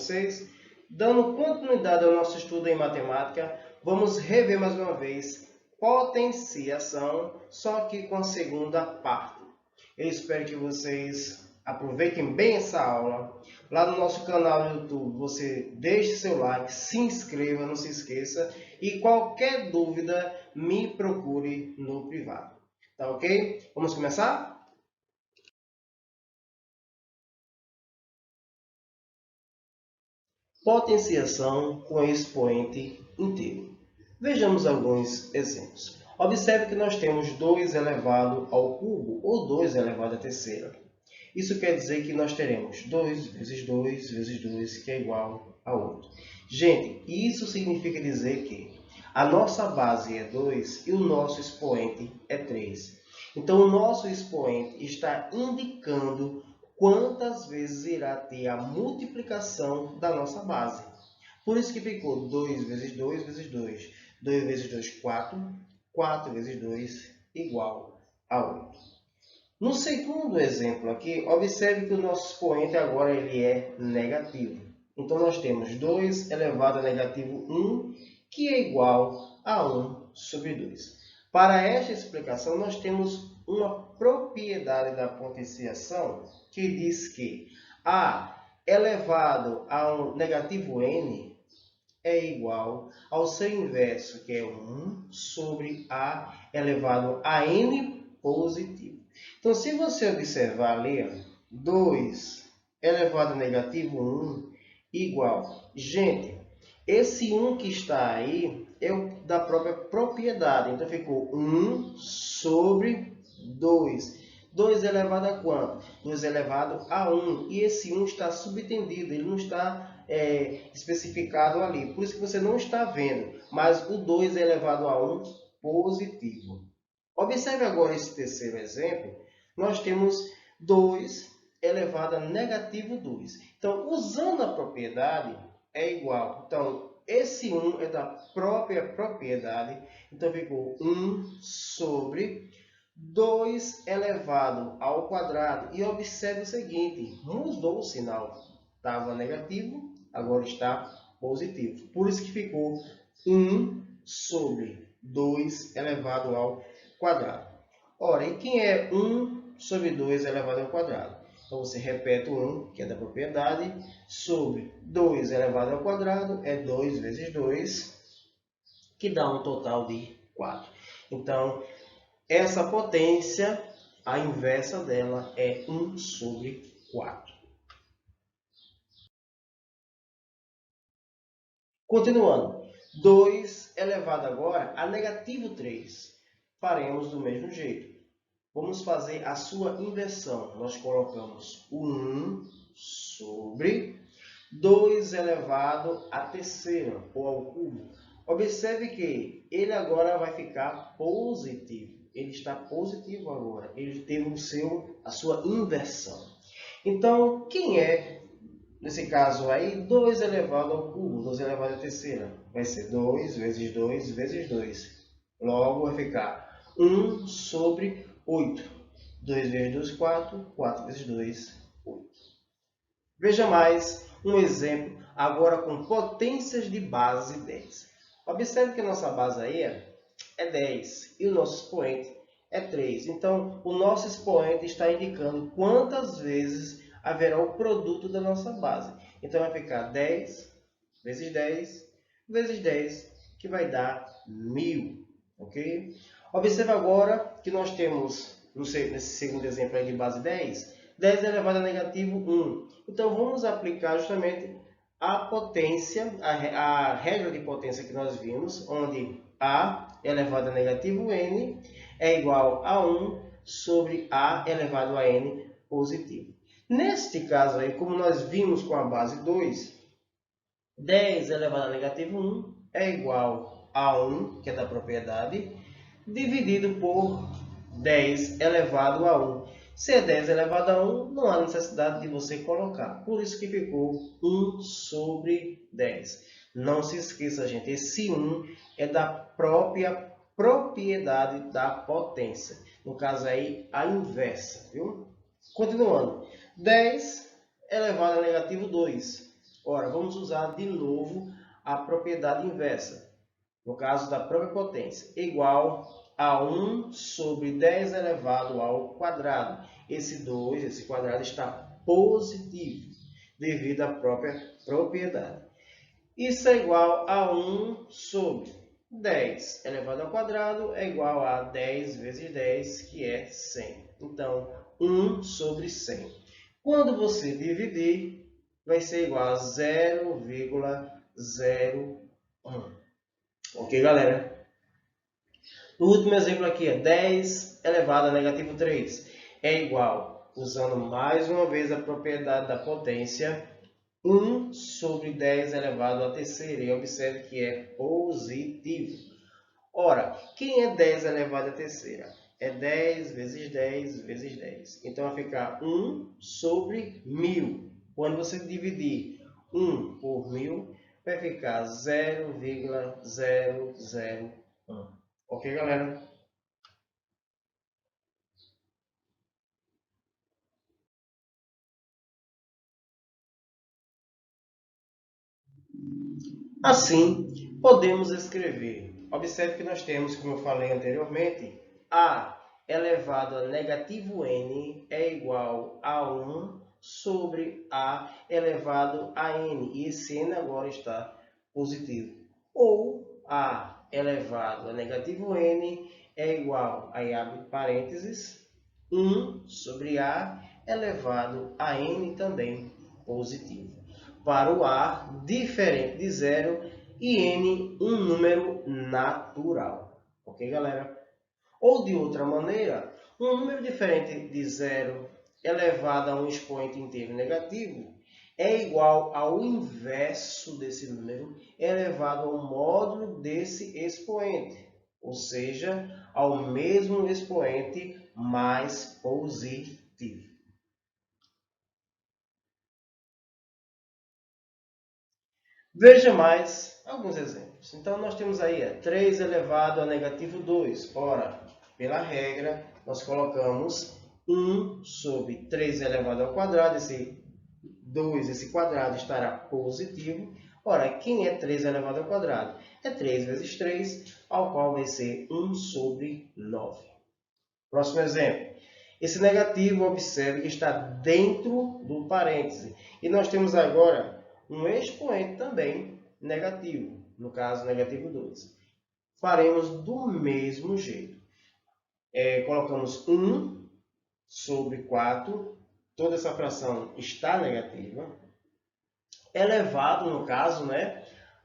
vocês? Dando continuidade ao nosso estudo em matemática, vamos rever mais uma vez potenciação, só que com a segunda parte. Eu espero que vocês aproveitem bem essa aula. Lá no nosso canal no YouTube, você deixe seu like, se inscreva, não se esqueça. E qualquer dúvida, me procure no privado. Tá ok? Vamos começar? Potenciação com expoente inteiro. Vejamos alguns exemplos. Observe que nós temos 2 elevado ao cubo ou 2 elevado à terceira. Isso quer dizer que nós teremos 2 vezes 2 vezes 2, que é igual a 8. Gente, isso significa dizer que a nossa base é 2 e o nosso expoente é 3. Então, o nosso expoente está indicando quantas vezes irá ter a multiplicação da nossa base. Por isso que ficou 2 vezes 2 vezes 2. 2 vezes 2, 4. 4 vezes 2, igual a 8. No segundo exemplo aqui, observe que o nosso expoente agora ele é negativo. Então, nós temos 2 elevado a negativo 1, que é igual a 1 sobre 2. Para esta explicação, nós temos uma propriedade da potenciação que diz que a elevado a negativo n é igual ao seu inverso, que é 1 sobre a elevado a n positivo. Então, se você observar ali, 2 elevado a negativo 1 igual. Gente, esse 1 que está aí é o da própria propriedade. Então, ficou 1 sobre 2. 2 elevado a quanto? 2 elevado a 1. E esse 1 está subtendido, ele não está especificado ali. Por isso que você não está vendo. Mas o 2 elevado a 1 positivo. Observe agora esse terceiro exemplo. Nós temos 2 elevado a negativo 2. Então, usando a propriedade, é igual. Então, esse 1 é da própria propriedade. Então, ficou 1 sobre 2 elevado ao quadrado. E observe o seguinte, mudou o sinal. Estava negativo, agora está positivo. Por isso que ficou 1 sobre 2 elevado ao quadrado. Ora, e quem é 1 sobre 2 elevado ao quadrado? Então, você repete o 1, que é da propriedade, sobre 2 elevado ao quadrado, é 2 vezes 2, que dá um total de 4. Então, essa potência, a inversa dela é 1 sobre 4. Continuando, 2 elevado agora a negativo 3. Faremos do mesmo jeito. Vamos fazer a sua inversão. Nós colocamos o 1 sobre 2 elevado à terceira, ou ao cubo. Observe que ele agora vai ficar positivo. Ele está positivo agora. Ele teve a sua inversão. Então, quem é, nesse caso aí, 2 elevado ao cubo, 2 elevado à terceira? Vai ser 2 vezes 2 vezes 2. Logo, vai ficar 1 sobre 8. 2 vezes 2, 4. 4 vezes 2, 8. Veja mais um exemplo, agora com potências de base 10. Observe que a nossa base aí é 10 e o nosso expoente é 3. Então, o nosso expoente está indicando quantas vezes haverá o produto da nossa base. Então, vai ficar 10 vezes 10 vezes 10, que vai dar 1000. Ok? Observe agora que nós temos, nesse segundo exemplo aí de base 10, 10 elevado a negativo 1. Então, vamos aplicar justamente a potência, a regra de potência que nós vimos, onde A elevado a negativo n é igual a 1 sobre A elevado a n positivo. Neste caso aí, como nós vimos com a base 2, 10 elevado a negativo 1 é igual a 1, que é da propriedade, dividido por 10 elevado a 1. Se é 10 elevado a 1, não há necessidade de você colocar. Por isso que ficou 1 sobre 10. Não se esqueça, gente, esse 1 é da própria propriedade da potência. No caso aí, a inversa, viu? Continuando. 10 elevado a negativo 2. Ora, vamos usar de novo a propriedade inversa. No caso da própria potência, igual a 1 sobre 10 elevado ao quadrado. Esse 2, esse quadrado, está positivo, devido à própria propriedade. Isso é igual a 1 sobre 10 elevado ao quadrado é igual a 10 vezes 10, que é 100. Então, 1 sobre 100. Quando você dividir, vai ser igual a 0,01. Ok, galera? O último exemplo aqui é 10 elevado a negativo 3. É igual, usando mais uma vez a propriedade da potência, 1 sobre 10 elevado à terceira. E observe que é positivo. Ora, quem é 10 elevado à terceira? É 10 vezes 10 vezes 10. Então vai ficar 1 sobre 1000. Quando você dividir 1 por 1000, vai ficar 0,001. Ok, galera? Assim, podemos escrever. Observe que nós temos, como eu falei anteriormente, a elevado a negativo n é igual a 1 sobre a elevado a n. E esse n agora está positivo. Ou a elevado a negativo n é igual, aí abre parênteses, 1 sobre a elevado a n também positivo. Para o A, diferente de zero, e N, um número natural. Ok, galera? Ou de outra maneira, um número diferente de zero elevado a um expoente inteiro negativo é igual ao inverso desse número elevado ao módulo desse expoente, ou seja, ao mesmo expoente mais positivo. Veja mais alguns exemplos. Então, nós temos aí 3 elevado a negativo 2. Ora, pela regra, nós colocamos 1 sobre 3 elevado ao quadrado. Esse 2, esse quadrado estará positivo. Ora, quem é 3 elevado ao quadrado? É 3 vezes 3, ao qual vai ser 1 sobre 9. Próximo exemplo. Esse negativo, observe que está dentro do parêntese. E nós temos agora um expoente também negativo, no caso, negativo 2. Faremos do mesmo jeito. Colocamos 1 sobre 4, toda essa fração está negativa, elevado, no caso,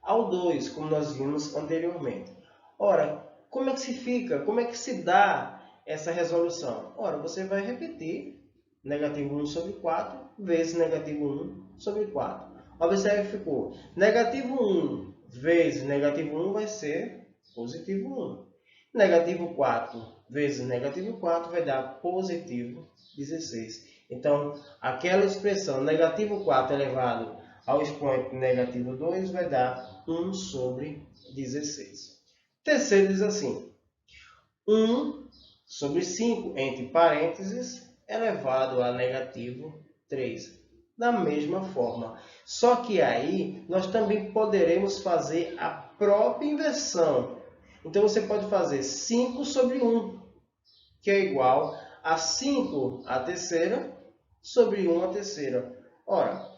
ao 2, como nós vimos anteriormente. Ora, como é que se fica? Como é que se dá essa resolução? Ora, você vai repetir negativo 1 sobre 4 vezes negativo 1 sobre 4. Observe que ficou negativo 1 vezes negativo 1 vai ser positivo 1. Negativo 4 vezes negativo 4 vai dar positivo 16. Então, aquela expressão negativo 4 elevado ao expoente negativo 2 vai dar 1 sobre 16. Terceiro diz assim, 1 sobre 5, entre parênteses, elevado a negativo 3. Da mesma forma. Só que aí nós também poderemos fazer a própria inversão. Então você pode fazer 5 sobre 1, que é igual a 5 à terceira sobre 1 à terceira. Ora,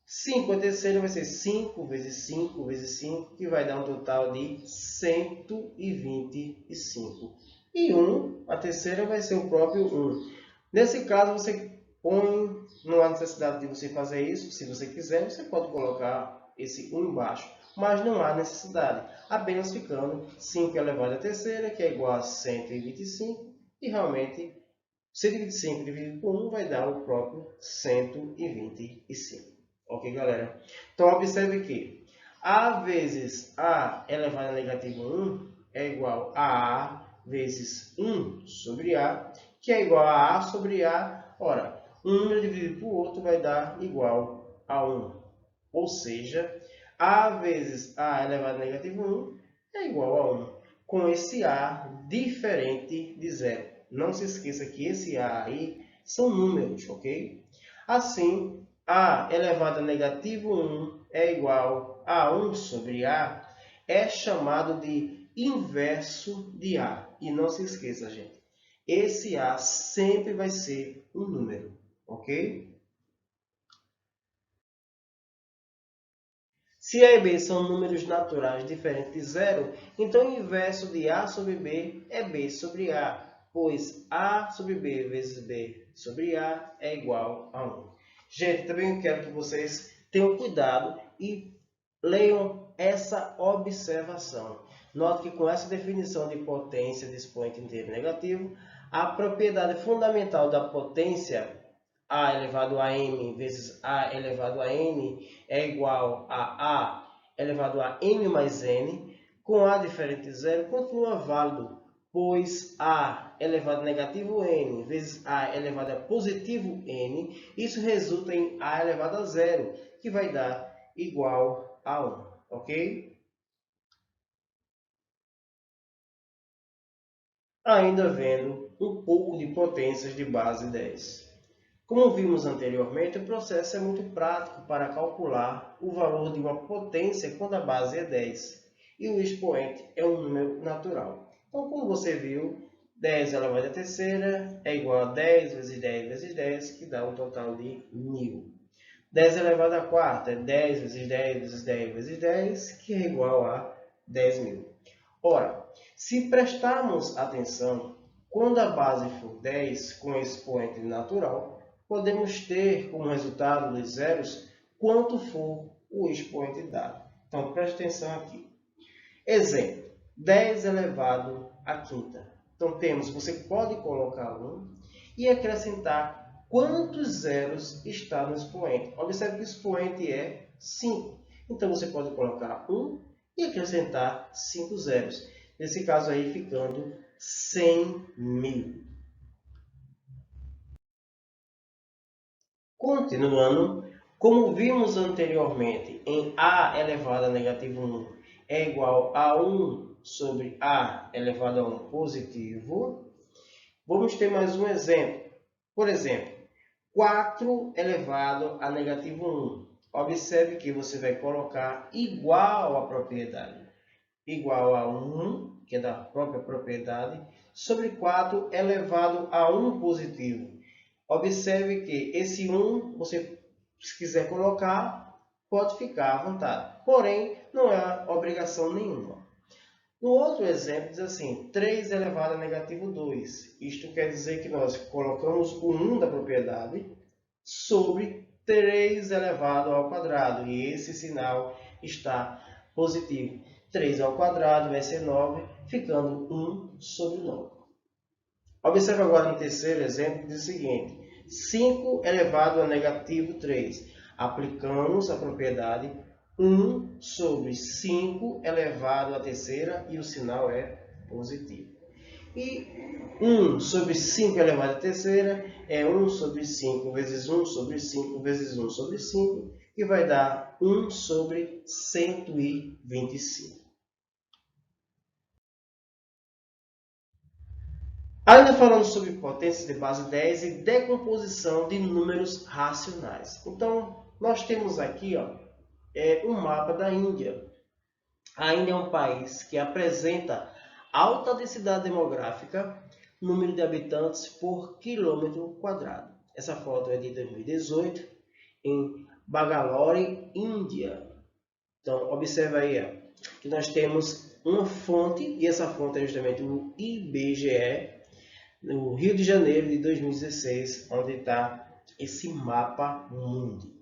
5 à terceira vai ser 5 vezes 5 vezes 5, que vai dar um total de 125. E 1 à terceira vai ser o próprio 1. Nesse caso, você põe, não há necessidade de você fazer isso. Se você quiser, você pode colocar esse 1 embaixo. Mas não há necessidade. Apenas ficando 5 elevado à terceira, que é igual a 125. E realmente, 125 dividido por 1 vai dar o próprio 125. Ok, galera? Então, observe que A vezes A elevado a negativo 1 é igual a A vezes 1 sobre A, que é igual a sobre A. Ora, um número dividido por outro vai dar igual a 1. Ou seja, A vezes A elevado a negativo 1 é igual a 1. Com esse A diferente de zero. Não se esqueça que esse A aí são números, ok? Assim, A elevado a negativo 1 é igual a 1 sobre A, é chamado de inverso de A. E não se esqueça, gente, esse A sempre vai ser um número, ok? Se A e B são números naturais diferentes de zero, então o inverso de A sobre B é B sobre A, pois A sobre B vezes B sobre A é igual a 1. Gente, também eu quero que vocês tenham cuidado e leiam essa observação. Note que com essa definição de potência de expoente inteiro negativo, a propriedade fundamental da potência A elevado a m vezes A elevado a n é igual a A elevado a m mais n, com A diferente de zero, continua válido, pois A elevado a negativo n vezes A elevado a positivo n, isso resulta em A elevado a zero, que vai dar igual a 1, ok? Ainda vendo um pouco de potências de base 10. Como vimos anteriormente, o processo é muito prático para calcular o valor de uma potência quando a base é 10 e o expoente é um número natural. Então, como você viu, 10 elevado à terceira é igual a 10 vezes 10 vezes 10, que dá um total de 1000. 10 elevado à quarta é 10 vezes 10 vezes 10 vezes 10, que é igual a 10.000. Ora, se prestarmos atenção, quando a base for 10 com expoente natural, podemos ter como resultado dos zeros quanto for o expoente dado. Então, preste atenção aqui. Exemplo, 10 elevado à quinta. Então, você pode colocar 1 e acrescentar quantos zeros está no expoente. Observe que o expoente é 5. Então, você pode colocar 1 e acrescentar 5 zeros. Nesse caso aí, ficando 100.000. Continuando, como vimos anteriormente, em A elevado a negativo 1 é igual a 1 sobre A elevado a 1 positivo, vamos ter mais um exemplo. Por exemplo, 4 elevado a negativo 1. Observe que você vai colocar igual à propriedade. Igual a 1, que é da própria propriedade, sobre 4 elevado a 1 positivo. Observe que esse 1, você, se quiser colocar, pode ficar à vontade. Porém, não é obrigação nenhuma. No outro exemplo, diz assim, 3 elevado a negativo 2. Isto quer dizer que nós colocamos o 1 da propriedade sobre 3 elevado ao quadrado. E esse sinal está positivo. 3 ao quadrado vai ser 9, ficando 1 sobre 9. Observe agora no terceiro exemplo, diz o seguinte, 5 elevado a negativo 3. Aplicamos a propriedade 1 sobre 5 elevado à terceira e o sinal é positivo. E 1 sobre 5 elevado à terceira é 1 sobre 5 vezes 1 sobre 5 vezes 1 sobre 5, que vai dar 1 sobre 125. Ainda falando sobre potências de base 10 e decomposição de números racionais. Então, nós temos aqui um mapa da Índia. A Índia é um país que apresenta alta densidade demográfica, número de habitantes por quilômetro quadrado. Essa foto é de 2018, em Bangalore, Índia. Então, observe aí que nós temos uma fonte, e essa fonte é justamente o IBGE, no Rio de Janeiro de 2016, onde está esse mapa mundi.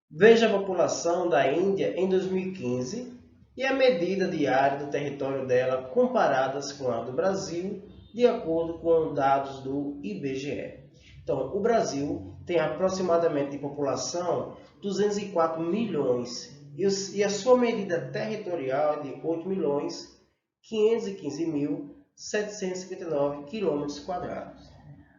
Veja a população da Índia em 2015 e a medida de área do território dela comparadas com a do Brasil, de acordo com dados do IBGE. Então, o Brasil tem aproximadamente de população 204 milhões e a sua medida territorial é de 8.515.759 km².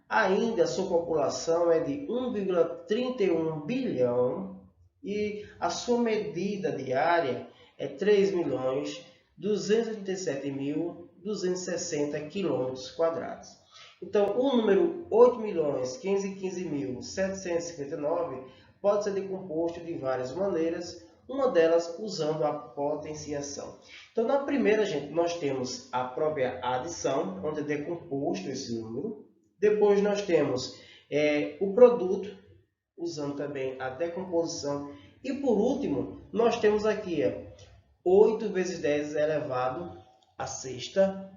Ainda a sua população é de 1,31 bilhão e a sua medida diária é 3.287.260 km². Então, o número 8.515.759 pode ser decomposto de várias maneiras, uma delas usando a potenciação. Então, na primeira, gente, nós temos a própria adição, onde é decomposto esse número. Depois nós temos o produto, usando também a decomposição. E por último, nós temos aqui 8 vezes 10 elevado à sexta.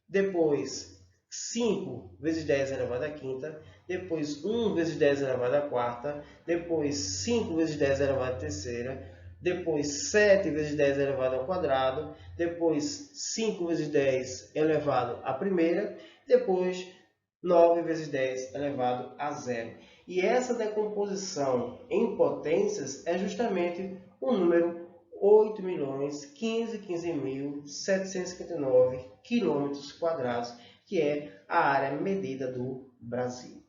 Depois 5 vezes 10 elevado à quinta. Depois 1 vezes 10 elevado à quarta. Depois 5 vezes 10 elevado à terceira. Depois 7 vezes 10 elevado ao quadrado. Depois 5 vezes 10 elevado à primeira. Depois 9 vezes 10 elevado a zero. E essa decomposição em potências é justamente o número 8.515.759 km², que é a área medida do Brasil.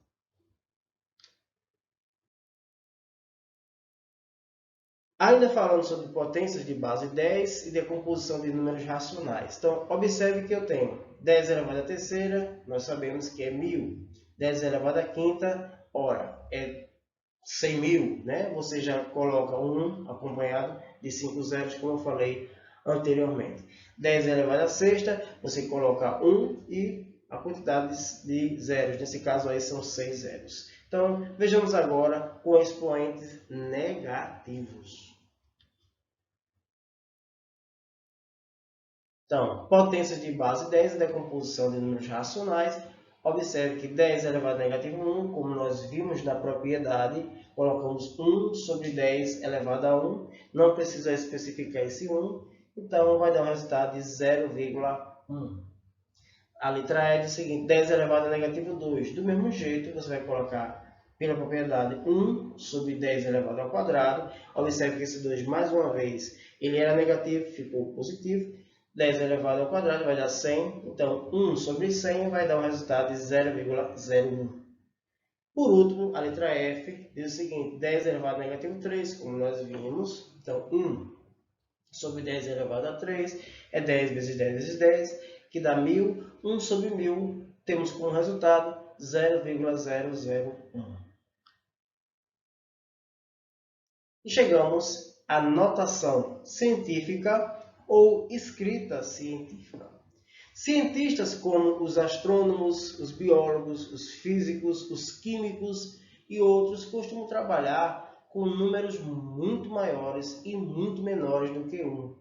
Ainda falando sobre potências de base 10 e decomposição de números racionais. Então, observe que eu tenho 10 elevado à terceira, nós sabemos que é 1.000. 10 elevado à quinta, ora, é 100.000, né? Você já coloca 1 acompanhado de 5 zeros, como eu falei anteriormente. 10 elevado à sexta, você coloca 1 e a quantidade de zeros, nesse caso aí são 6 zeros. Então, vejamos agora com expoentes negativos. Então, potências de base 10 e decomposição de números racionais. Observe que 10 elevado a negativo 1, como nós vimos na propriedade, colocamos 1 sobre 10 elevado a 1. Não precisa especificar esse 1, então vai dar um resultado de 0,1. A letra E diz o seguinte, 10 elevado a negativo 2. Do mesmo jeito, você vai colocar pela propriedade 1 sobre 10 elevado ao quadrado. Observe que esse 2, mais uma vez, ele era negativo, ficou positivo. 10 elevado ao quadrado vai dar 100. Então, 1 sobre 100 vai dar um resultado de 0,01. Por último, a letra F diz o seguinte, 10 elevado a negativo 3, como nós vimos. Então, 1 sobre 10 elevado a 3 é 10 vezes 10 vezes 10, que dá 1.000. 1 sobre 1.000, temos como resultado 0,001. E chegamos à notação científica ou escrita científica. Cientistas como os astrônomos, os biólogos, os físicos, os químicos e outros costumam trabalhar com números muito maiores e muito menores do que 1,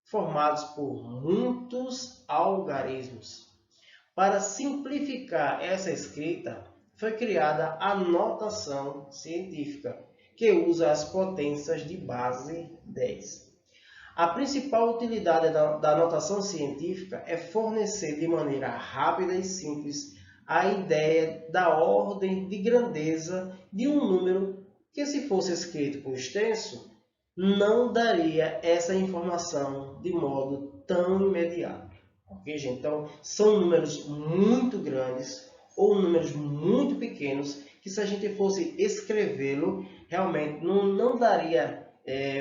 formados por muitos algarismos. Para simplificar essa escrita, foi criada a notação científica, que usa as potências de base 10. A principal utilidade da notação científica é fornecer de maneira rápida e simples a ideia da ordem de grandeza de um número que, se fosse escrito por extenso, não daria essa informação de modo tão imediato. Ok, gente? Então, são números muito grandes ou números muito pequenos que, se a gente fosse escrevê-lo, realmente não daria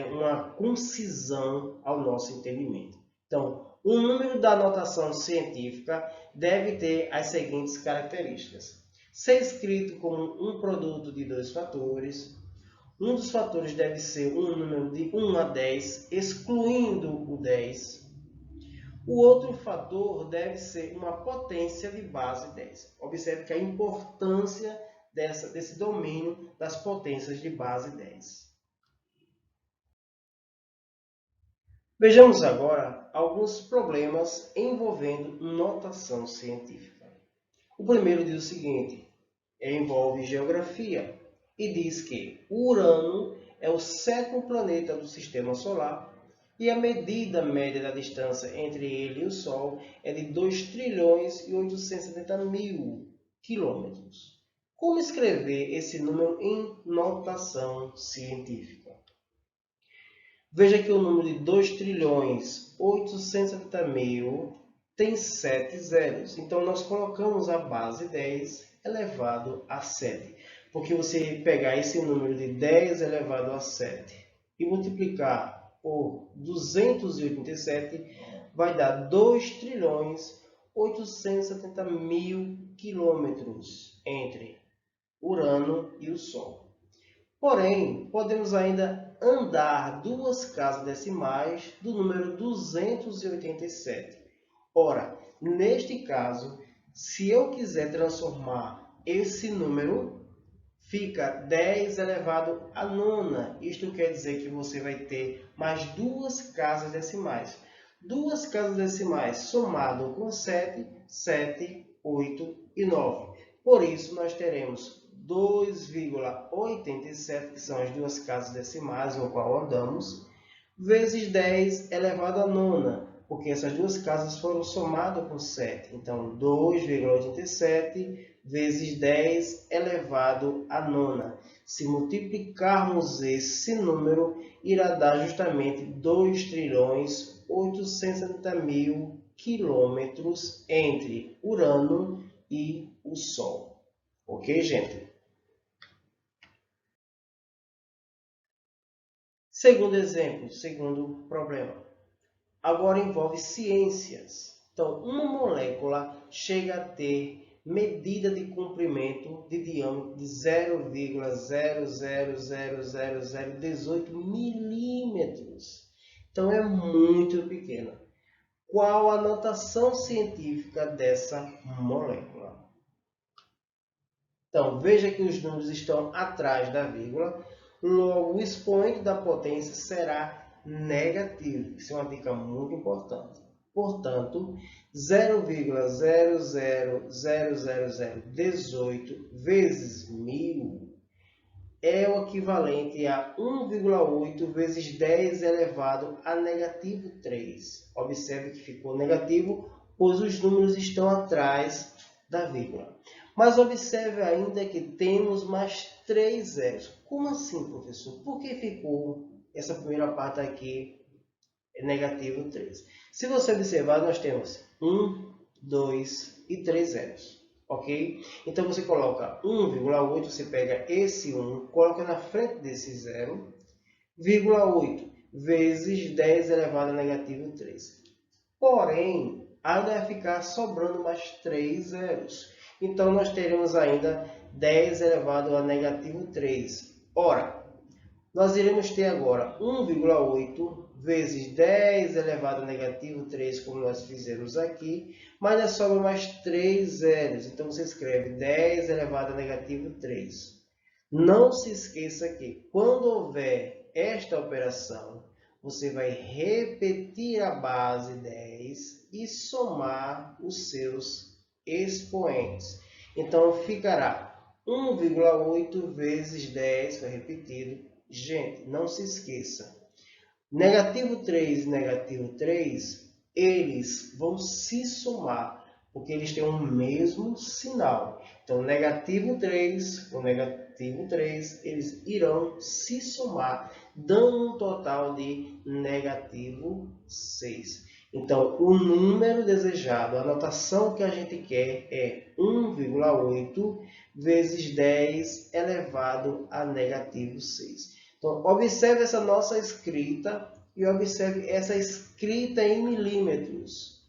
uma concisão ao nosso entendimento. Então, o número da notação científica deve ter as seguintes características. Ser escrito como um produto de dois fatores. Um dos fatores deve ser um número de 1 a 10, excluindo o 10. O outro fator deve ser uma potência de base 10. Observe que a importância desse domínio das potências de base 10. Vejamos agora alguns problemas envolvendo notação científica. O primeiro diz o seguinte, envolve geografia e diz que o Urano é o 7º planeta do Sistema Solar e a medida média da distância entre ele e o Sol é de 2.870.000 quilômetros. Como escrever esse número em notação científica? Veja que o número de 2.870.000 tem 7 zeros. Então, nós colocamos a base 10 elevado a 7. Porque você pegar esse número de 10 elevado a 7 e multiplicar por 287, vai dar 2.870.000 870 mil quilômetros entre Urano e o Sol. Porém, podemos ainda andar 2 casas decimais do número 287. Ora, neste caso, se eu quiser transformar esse número, fica 10 elevado à nona. Isto quer dizer que você vai ter mais 2 casas decimais. 2 casas decimais somado com 7, 7, 8 e 9. Por isso, nós teremos 2,87, que são as 2 casas decimais no qual andamos, vezes 10 elevado à nona, porque essas 2 casas foram somadas com 7. Então, 2,87 vezes 10 elevado à nona. Se multiplicarmos esse número, irá dar justamente 2.870.000 quilômetros entre Urano e o Sol. Ok, gente? Segundo exemplo, segundo problema. Agora envolve ciências. Então, uma molécula chega a ter medida de comprimento de diâmetro de 0,0000018 milímetros. Então, é muito pequena. Qual a notação científica dessa molécula? Então, veja que os números estão atrás da vírgula. Logo, o expoente da potência será negativo. Isso é uma dica muito importante. Portanto, 0,0000018 vezes 1000 é o equivalente a 1,8 vezes 10 elevado a negativo 3. Observe que ficou negativo, pois os números estão atrás da vírgula. Mas observe ainda que temos mais 3 zeros. Como assim, professor? Por que ficou essa primeira parte aqui negativo 3? Se você observar, nós temos 1, 2 e 3 zeros. Ok? Então, você coloca 1,8, você pega esse 1, coloca na frente desse 0, 0,8 vezes 10 elevado a negativo 3. Porém, ainda vai ficar sobrando mais 3 zeros. Então, nós teremos ainda 10 elevado a negativo 3. Ora, nós iremos ter agora 1,8 vezes 10 elevado a negativo 3, como nós fizemos aqui, mas ainda sobra mais 3 zeros. Então, você escreve 10 elevado a negativo 3. Não se esqueça que, quando houver esta operação, você vai repetir a base 10 e somar os seus expoentes. Então, ficará 1,8 vezes 10, foi repetido. Gente, não se esqueça. Negativo 3 e negativo 3, eles vão se somar, porque eles têm o mesmo sinal. Então, negativo 3 com negativo 3, eles irão se somar, dando um total de negativo 6. Então, o número desejado, a notação que a gente quer é 1,8 vezes 10 elevado a negativo 6. Então, observe essa nossa escrita e observe essa escrita em milímetros.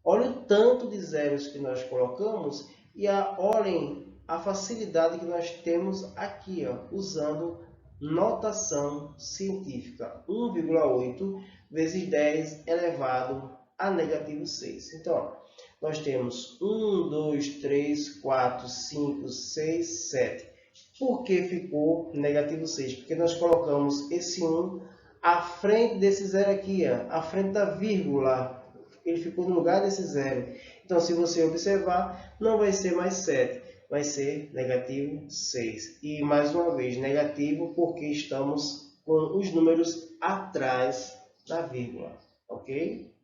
Olhe o tanto de zeros que nós colocamos e olhem a facilidade que nós temos aqui, usando notação científica. 1,8 vezes 10 elevado a negativo 6. Então, nós temos 1, 2, 3, 4, 5, 6, 7. Por que ficou negativo 6? Porque nós colocamos esse 1 à frente desse zero aqui, à frente da vírgula. Ele ficou no lugar desse zero. Então, se você observar, não vai ser mais 7, vai ser negativo 6. E, mais uma vez, negativo porque estamos com os números atrás da vírgula. Ok?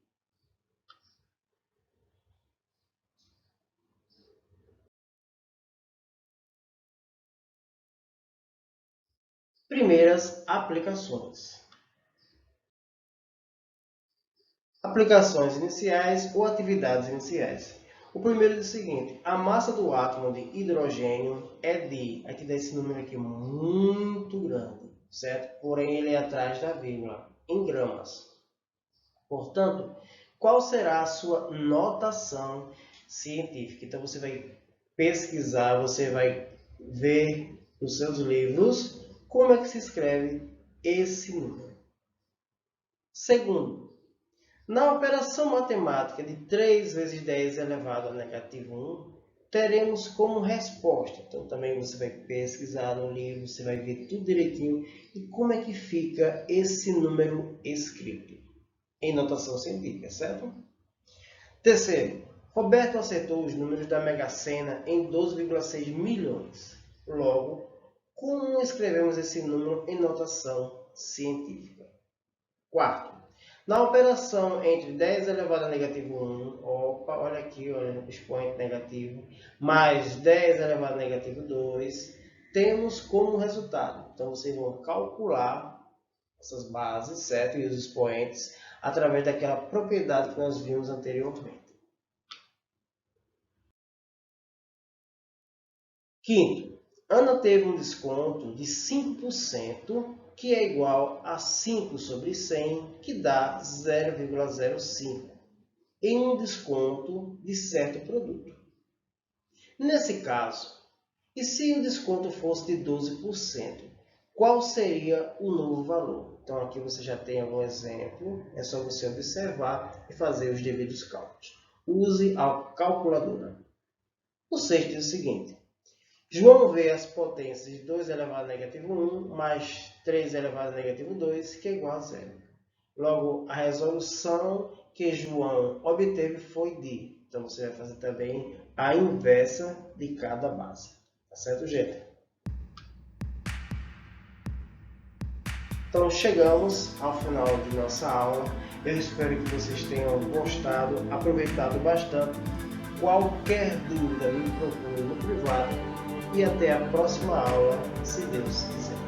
Primeiras aplicações. Aplicações iniciais ou atividades iniciais. O primeiro diz o seguinte: a massa do átomo de hidrogênio é de, aqui dá esse número aqui muito grande, certo? Porém, ele é atrás da vírgula, em gramas. Portanto, qual será a sua notação científica? Então você vai pesquisar, você vai ver nos seus livros como é que se escreve esse número. Segundo, na operação matemática de 3 vezes 10 elevado a negativo 1, teremos como resposta. Então também você vai pesquisar no livro, você vai ver tudo direitinho e como é que fica esse número escrito em notação científica, certo? Terceiro, Roberto acertou os números da Mega Sena em 12,6 milhões. Logo, como escrevemos esse número em notação científica? Quarto, na operação entre 10 elevado a negativo 1, olha aqui, olha o expoente negativo, mais 10 elevado a negativo 2, temos como resultado. Então, vocês vão calcular essas bases, certo? E os expoentes, através daquela propriedade que nós vimos anteriormente. Quinto, Ana teve um desconto de 5%, que é igual a 5 sobre 100, que dá 0,05, em um desconto de certo produto. Nesse caso, e se o desconto fosse de 12%, qual seria o novo valor? Então aqui você já tem algum exemplo, é só você observar e fazer os devidos cálculos. Use a calculadora. O sexto diz o seguinte: João vê as potências de 2 elevado a negativo 1 mais 3 elevado a negativo 2, que é igual a 0. Logo, a resolução que João obteve foi de. Então, você vai fazer também a inversa de cada base. Tá certo, gente? Então, chegamos ao final de nossa aula. Eu espero que vocês tenham gostado, aproveitado bastante. Qualquer dúvida, me procure no privado. E até a próxima aula, se Deus quiser.